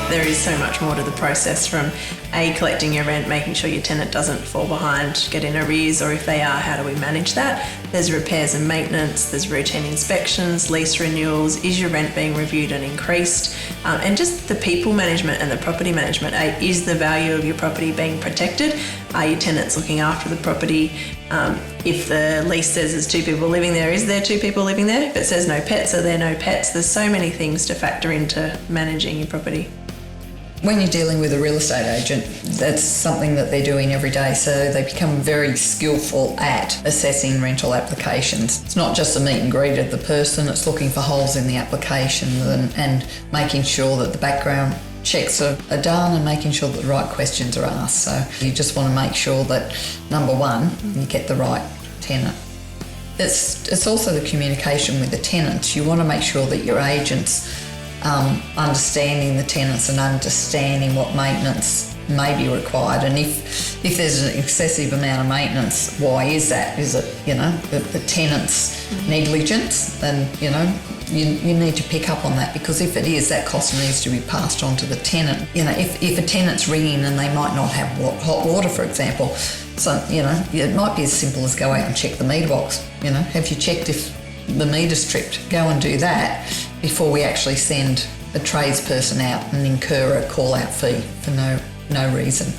There is so much more to the process, from collecting your rent, making sure your tenant doesn't fall behind, get in arrears, or if they are, how do we manage that? There's repairs and maintenance, there's routine inspections, lease renewals, is your rent being reviewed and increased, and just the people management and the property management. Is the value of your property being protected? Are your tenants looking after the property? If the lease says there's 2 people living there, is there 2 people living there? If it says no pets, are there no pets? There's so many things to factor into managing your property. When you're dealing with a real estate agent, that's something that they're doing every day, so they become very skillful at assessing rental applications. It's not just a meet and greet of the person, it's looking for holes in the application and making sure that the background checks are done and making sure that the right questions are asked. So you just want to make sure that, number one, you get the right tenant. It's also the communication with the tenants. You want to make sure that your agents understanding the tenants and understanding what maintenance may be required, and if there's an excessive amount of maintenance, why is that? Is it the tenant's negligence? Then you need to pick up on that, because if it is, that cost needs to be passed on to the tenant. If a tenant's ringing and they might not have hot water, for example, so it might be as simple as go out and check the meter box. Have you checked if the meter's tripped? Go and do that before we actually send a tradesperson out and incur a call-out fee for no reason.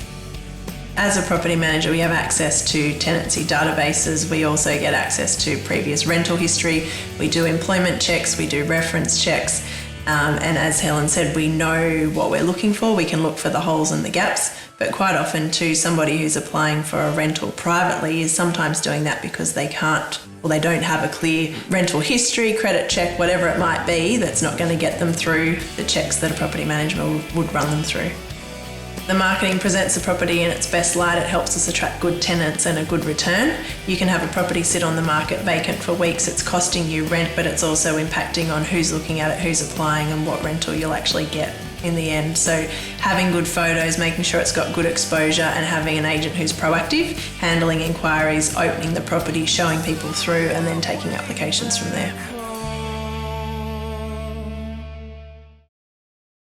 As a property manager, we have access to tenancy databases. We also get access to previous rental history. We do employment checks, we do reference checks. And as Helen said, we know what we're looking for. We can look for the holes and the gaps, but quite often too, somebody who's applying for a rental privately is sometimes doing that because they can't, or they don't have a clear rental history, credit check, whatever it might be, that's not going to get them through the checks that a property manager would run them through. The marketing presents the property in its best light. It helps us attract good tenants and a good return. You can have a property sit on the market vacant for weeks. It's costing you rent, but it's also impacting on who's looking at it, who's applying, and what rental you'll actually get in the end. So having good photos, making sure it's got good exposure, and having an agent who's proactive, handling inquiries, opening the property, showing people through, and then taking applications from there.